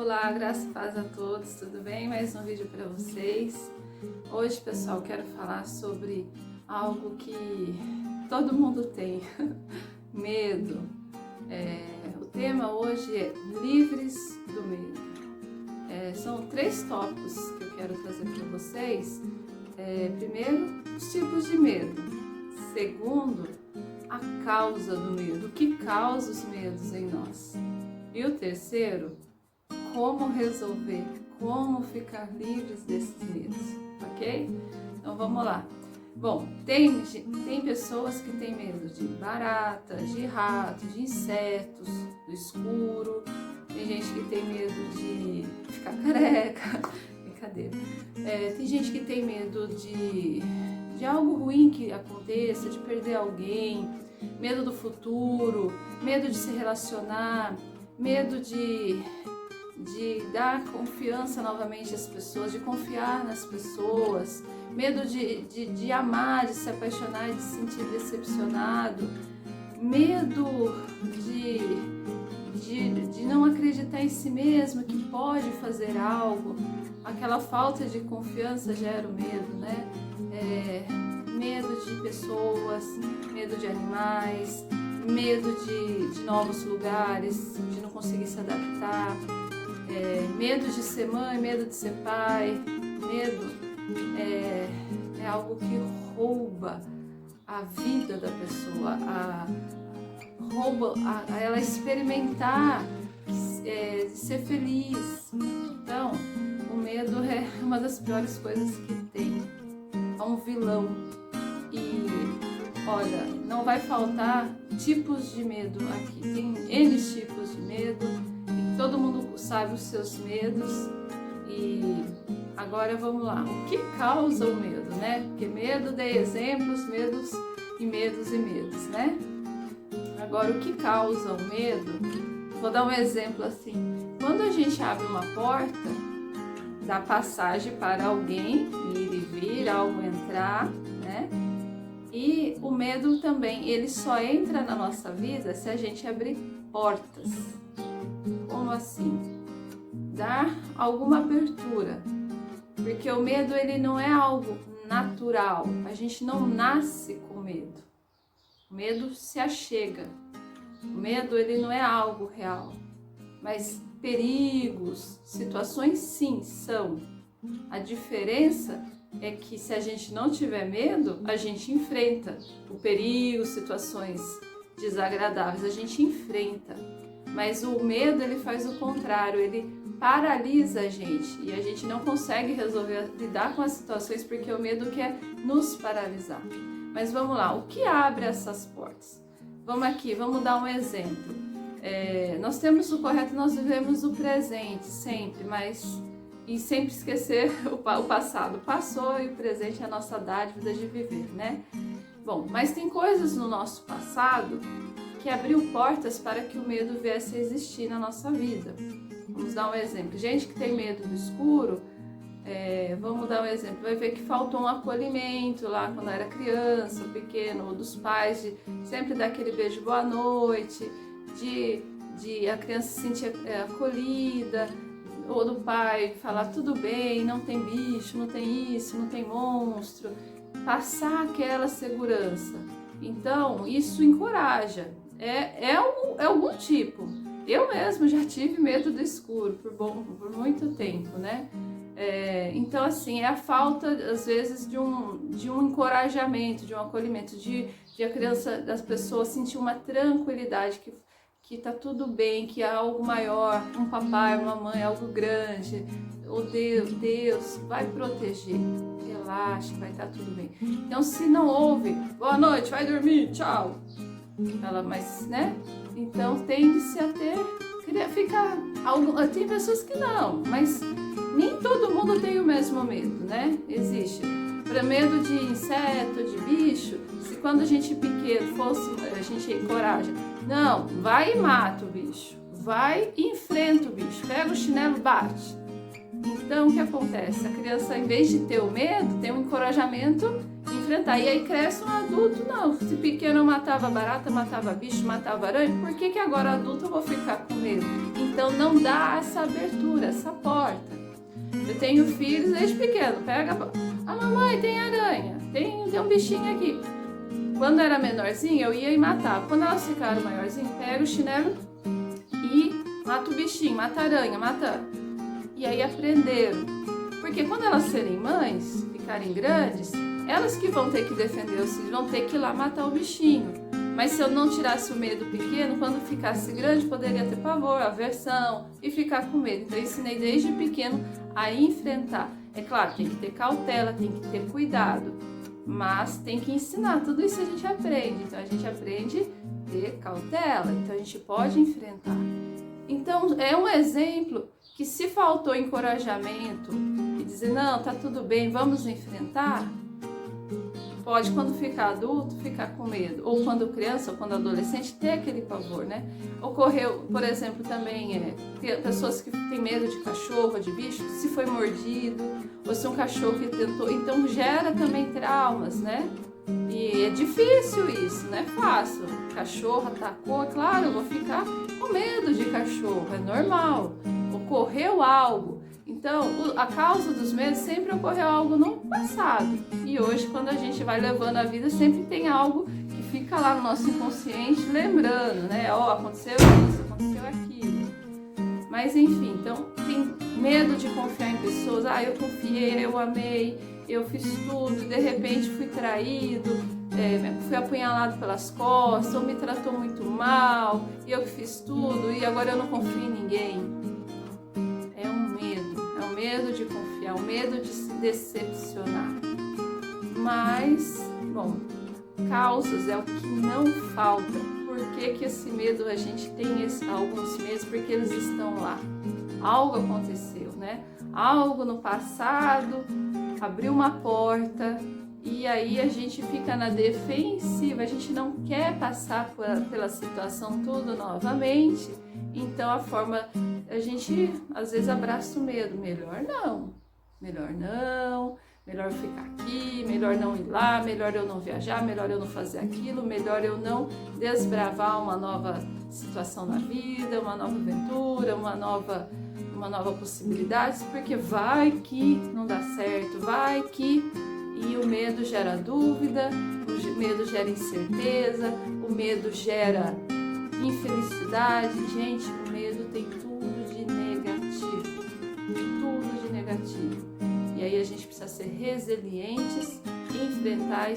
Olá, graça e paz a todos, tudo bem? Mais um vídeo para vocês. Hoje, pessoal, quero falar sobre algo que todo mundo tem, medo. O tema hoje é livres do medo. São 3 tópicos que eu quero trazer para vocês. Primeiro, os tipos de medo. Segundo, a causa do medo, o que causa os medos em nós. E o terceiro, como resolver, como ficar livres desses medos, ok? Então vamos lá. Bom, tem pessoas que têm medo de baratas, de ratos, de insetos, do escuro. Tem gente que tem medo de ficar careca, brincadeira. Tem gente que tem medo de algo ruim que aconteça, de perder alguém, medo do futuro, medo de se relacionar, medo de dar confiança novamente às pessoas, de confiar nas pessoas, medo de amar, de se apaixonar e de se sentir decepcionado, medo de não acreditar em si mesmo, que pode fazer algo. Aquela falta de confiança gera o medo, né? Medo de pessoas, medo de animais, medo de novos lugares, de não conseguir se adaptar, medo de ser mãe, medo de ser pai. Medo é algo que rouba a vida da pessoa, rouba a ela experimentar ser feliz. Então, o medo é uma das piores coisas que tem. É um vilão. E olha, não vai faltar tipos de medo aqui. Tem N tipos de medo. E todo mundo sabe os seus medos. E agora vamos lá. O que causa o medo, né? Porque medo, dei exemplos, medos, né? Agora, o que causa o medo? Vou dar um exemplo assim. Quando a gente abre uma porta, dá passagem para alguém ir e vir, algo entrar, né? E o medo também, ele só entra na nossa vida se a gente abrir portas. Como assim? Dar alguma abertura. Porque o medo, ele não é algo natural. A gente não nasce com medo. O medo se achega. O medo, ele não é algo real. Mas perigos, situações, sim, são. A diferença é que se a gente não tiver medo, a gente enfrenta o perigo, situações desagradáveis, a gente enfrenta. Mas o medo, ele faz o contrário, ele paralisa a gente e a gente não consegue lidar com as situações porque o medo quer nos paralisar. Mas vamos lá, o que abre essas portas? Vamos dar um exemplo. Nós temos o correto, nós vivemos o presente sempre, e sempre esquecer o passado. Passou e o presente é a nossa dádiva de viver, né? Bom, mas tem coisas no nosso passado que abriu portas para que o medo viesse a existir na nossa vida. Vamos dar um exemplo. Gente que tem medo do escuro, vamos dar um exemplo. Vai ver que faltou um acolhimento lá quando era criança, pequeno, ou dos pais, de sempre dar aquele beijo boa noite, de a criança se sentir acolhida, ou do pai falar tudo bem, não tem bicho, não tem isso, não tem monstro, passar aquela segurança. Então, isso encoraja. É algum tipo. Eu mesmo já tive medo do escuro por muito tempo, né? Então, assim, é a falta, às vezes, de um encorajamento, de um acolhimento, de a criança, das pessoas sentir uma tranquilidade, que tá tudo bem, que há algo maior, um papai, uma mãe, algo grande, o Deus vai proteger, relaxa, vai estar tudo bem. Então, se não houve, boa noite, vai dormir, tchau. Mas, né? Então, tende-se a tem pessoas que não, mas nem todo mundo tem o mesmo medo, né? Existe. Para medo de inseto, de bicho, se quando a gente pequeno a gente encoraja, não, vai e mata o bicho, vai e enfrenta o bicho, pega o chinelo e bate. Então, o que acontece? A criança, em vez de ter o medo, tem um encorajamento de enfrentar. E aí cresce um adulto, não. Se pequeno eu matava barata, matava bicho, matava aranha, por que agora adulto eu vou ficar com medo? Então não dá essa abertura, essa porta. Eu tenho filhos desde pequeno, pega a mamãe, tem aranha, tem um bichinho aqui. Quando era menorzinho, eu ia e matava. Quando elas ficaram maiorzinhas, pega o chinelo e mata o bichinho, mata a aranha, mata. E aí aprenderam. Porque quando elas serem mães, ficarem grandes, elas que vão ter que defender os filhos, vão ter que ir lá matar o bichinho. Mas se eu não tirasse o medo pequeno, quando ficasse grande, poderia ter pavor, aversão e ficar com medo. Então eu ensinei desde pequeno a enfrentar. É claro, tem que ter cautela, tem que ter cuidado, mas tem que ensinar. Tudo isso a gente aprende. Então a gente aprende a ter cautela, então a gente pode enfrentar. Então é um exemplo que, se faltou encorajamento e dizer não, tá tudo bem, vamos enfrentar, pode, quando ficar adulto, ficar com medo. Ou quando criança, ou quando adolescente, ter aquele pavor, né? Ocorreu, por exemplo, também pessoas que têm medo de cachorro, de bicho, se foi mordido, ou se um cachorro que tentou. Então gera também traumas, né? E é difícil isso, não é fácil. Cachorro atacou, é claro, eu vou ficar com medo de cachorro, é normal. Ocorreu algo. Então, a causa dos medos sempre ocorreu algo no passado. E hoje, quando a gente vai levando a vida, sempre tem algo que fica lá no nosso inconsciente lembrando, né? Ó, aconteceu isso, aconteceu aquilo. Mas enfim, então tem medo de confiar em pessoas. Ah, eu confiei, eu amei, eu fiz tudo, de repente fui traído, fui apunhalado pelas costas, ou me tratou muito mal, e eu que fiz tudo, e agora eu não confio em ninguém. Medo de confiar, o medo de se decepcionar. Mas, bom, causas é o que não falta. Por que esse medo, a gente tem alguns medos? Porque eles estão lá. Algo aconteceu, né? Algo no passado abriu uma porta e aí a gente fica na defensiva, a gente não quer passar pela situação tudo novamente. Então a gente às vezes abraça o medo, melhor não, melhor ficar aqui, melhor não ir lá, melhor eu não viajar, melhor eu não fazer aquilo, melhor eu não desbravar uma nova situação na vida, uma nova aventura, uma nova possibilidade, porque vai que não dá certo, vai que... E o medo gera dúvida, o medo gera incerteza, o medo gera infelicidade. Gente, o medo tem tudo de negativo, tudo de negativo. E aí a gente precisa ser resilientes, enfrentar e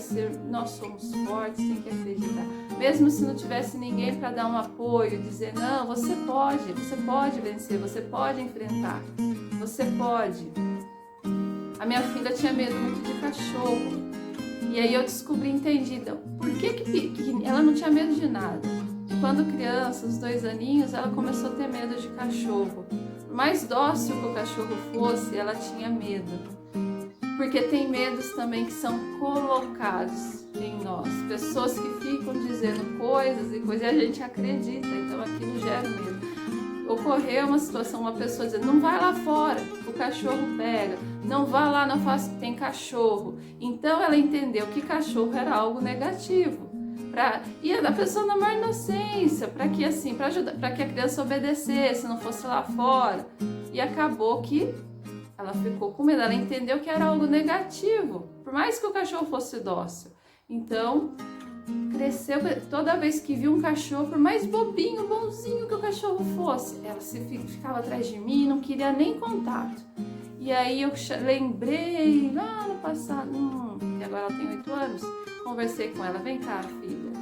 nós somos fortes, tem que acreditar. Mesmo se não tivesse ninguém para dar um apoio, dizer não, você pode vencer, você pode enfrentar, você pode. A minha filha tinha medo muito de cachorro. E aí eu descobri, entendi, então, por que ela não tinha medo de nada. E quando criança, uns 2 aninhos, ela começou a ter medo de cachorro. Por mais dócil que o cachorro fosse, ela tinha medo. Porque tem medos também que são colocados em nós. Pessoas que ficam dizendo coisas e a gente acredita, então aquilo gera medo. Ocorreu uma situação, uma pessoa dizendo, não vai lá fora, o cachorro pega, não vá lá na face que tem cachorro. Então ela entendeu que cachorro era algo negativo. E a pessoa na maior inocência, para que assim, para que a criança obedecesse, não fosse lá fora. E acabou que ela ficou com medo, ela entendeu que era algo negativo, por mais que o cachorro fosse dócil. Então, cresceu, toda vez que viu um cachorro, por mais bobinho, bonzinho que o cachorro fosse, ela ficava atrás de mim, não queria nem contato. E aí eu lembrei lá no passado, que agora ela tem 8 anos, conversei com ela, vem cá, filha,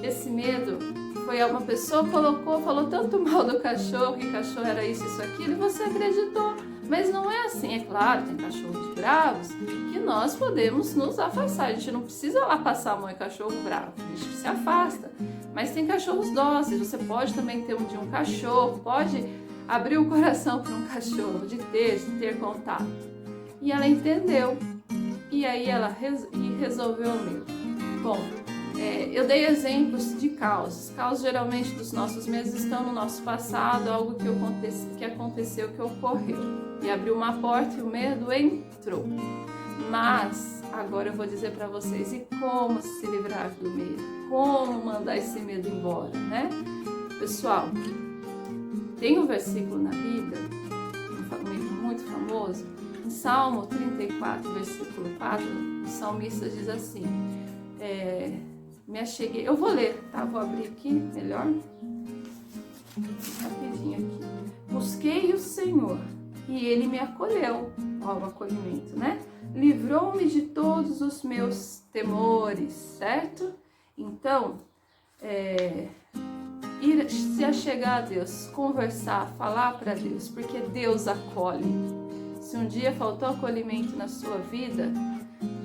esse medo foi uma pessoa falou tanto mal do cachorro, que cachorro era isso, aquilo, e você acreditou. Mas não é assim, é claro, tem cachorros bravos que nós podemos nos afastar, a gente não precisa lá passar a mão em cachorro bravo, a gente se afasta. Mas tem cachorros dóceis, você pode também ter um cachorro, pode abrir o coração para um cachorro, de ter contato. E ela entendeu, e aí ela resolveu o meu. Bom, eu dei exemplos de causas. Causas geralmente dos nossos medos estão no nosso passado, algo que aconteceu, que ocorreu. E abriu uma porta e o medo entrou. Mas agora eu vou dizer para vocês e como se livrar do medo, como mandar esse medo embora, né? Pessoal, tem um versículo na Bíblia, muito famoso, em Salmo 34, versículo 4, o salmista diz assim, me acheguei, eu vou ler, tá? Vou abrir aqui, melhor, rapidinho aqui. Busquei o Senhor e Ele me acolheu, ó, o acolhimento, né? Livrou-me de todos os meus temores, certo? Então, se achegar a Deus, conversar, falar para Deus, porque Deus acolhe. Se um dia faltou acolhimento na sua vida,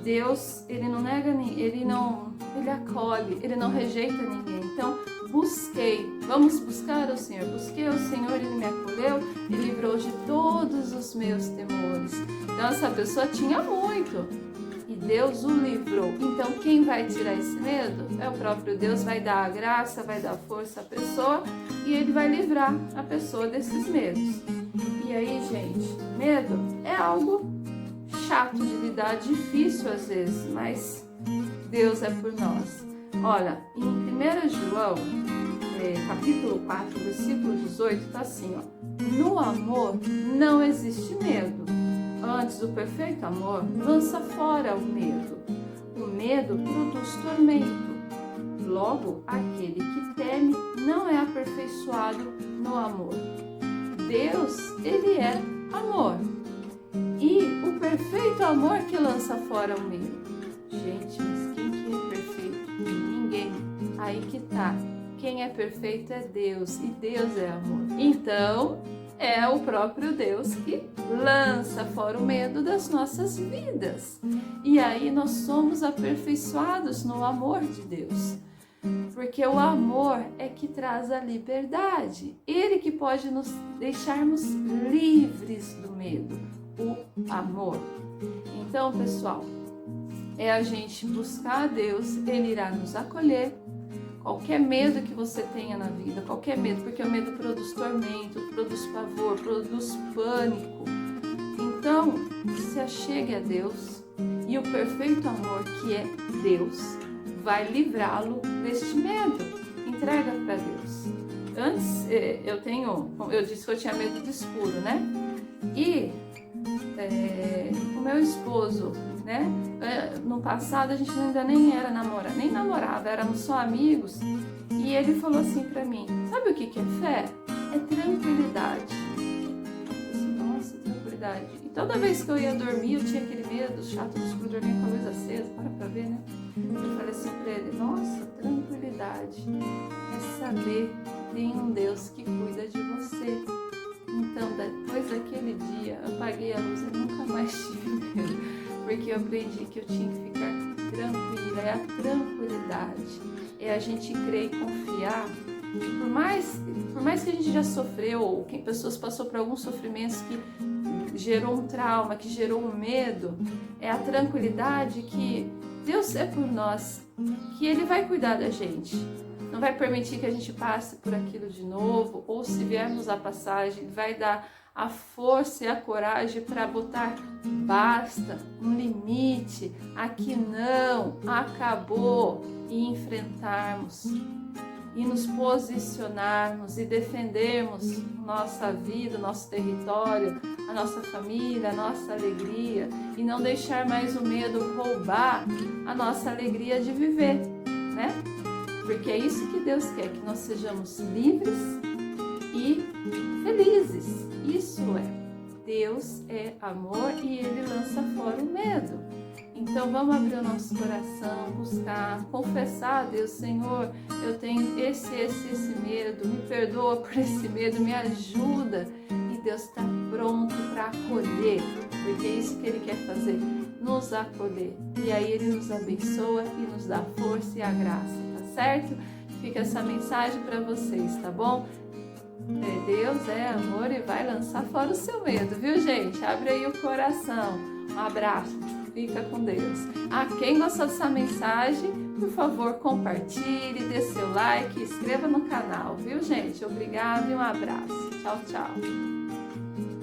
Deus, Ele não nega, Ele acolhe, Ele não rejeita ninguém. Então, vamos buscar o Senhor. Busquei o Senhor, Ele me acolheu e livrou de todos os meus temores. Então, essa pessoa tinha muito e Deus o livrou. Então, quem vai tirar esse medo? É o próprio Deus, vai dar a graça, vai dar força à pessoa e Ele vai livrar a pessoa desses medos. E aí, gente, medo é algo chato de lidar, difícil às vezes, mas Deus é por nós. Olha, em 1 João, capítulo 4, versículo 18, está assim, ó. No amor não existe medo. Antes, o perfeito amor lança fora o medo. O medo produz tormento. Logo, aquele que teme não é aperfeiçoado no amor. Deus, Ele é amor. E o perfeito amor que lança fora o medo. Gente, mas quem que é perfeito? Ninguém. Aí que tá. Quem é perfeito é Deus e Deus é amor. Então, é o próprio Deus que lança fora o medo das nossas vidas. E aí nós somos aperfeiçoados no amor de Deus. Porque o amor é que traz a liberdade. Ele que pode nos deixarmos livres do medo. O amor. Então, pessoal, é a gente buscar a Deus, Ele irá nos acolher. Qualquer medo que você tenha na vida, qualquer medo, porque o medo produz tormento, produz pavor, produz pânico. Então, se achegue a Deus e o perfeito amor que é Deus vai livrá-lo deste medo. Entrega para Deus. Antes, eu disse que eu tinha medo de escuro, né? E o meu esposo, né? No passado a gente ainda nem era namorava, éramos só amigos. E ele falou assim pra mim: sabe o que é fé? É tranquilidade. Eu disse, nossa, tranquilidade. E toda vez que eu ia dormir, eu tinha aquele medo chato do escuro, dormir com a luz acesa, para ver, né? Eu falei assim pra ele: nossa, tranquilidade é saber que tem um Deus que cuida de você. Então, depois daquele dia, eu apaguei a luz e nunca mais tive medo, porque eu aprendi que eu tinha que ficar tranquila. É a tranquilidade, é a gente crer e confiar. E por mais que a gente já sofreu, ou que pessoas passou por alguns sofrimentos que gerou um trauma, que gerou um medo, é a tranquilidade que Deus é por nós, que Ele vai cuidar da gente. Não vai permitir que a gente passe por aquilo de novo, ou se viermos a passagem, vai dar a força e a coragem para botar basta, um limite, aqui não, acabou, e enfrentarmos, e nos posicionarmos e defendermos nossa vida, nosso território, a nossa família, a nossa alegria, e não deixar mais o medo roubar a nossa alegria de viver, né? Porque é isso que Deus quer, que nós sejamos livres e felizes. Isso é. Deus é amor e Ele lança fora o medo. Então vamos abrir o nosso coração, buscar, confessar a Deus: Senhor, eu tenho esse medo, me perdoa por esse medo, me ajuda. E Deus está pronto para acolher, porque é isso que Ele quer fazer, nos acolher. E aí Ele nos abençoa e nos dá força e a graça. Certo? Fica essa mensagem para vocês, tá bom? Deus é amor e vai lançar fora o seu medo, viu, gente? Abre aí o coração. Um abraço. Fica com Deus. Quem gostou dessa mensagem, por favor, compartilhe, dê seu like, inscreva no canal, viu, gente? Obrigada e um abraço. Tchau, tchau.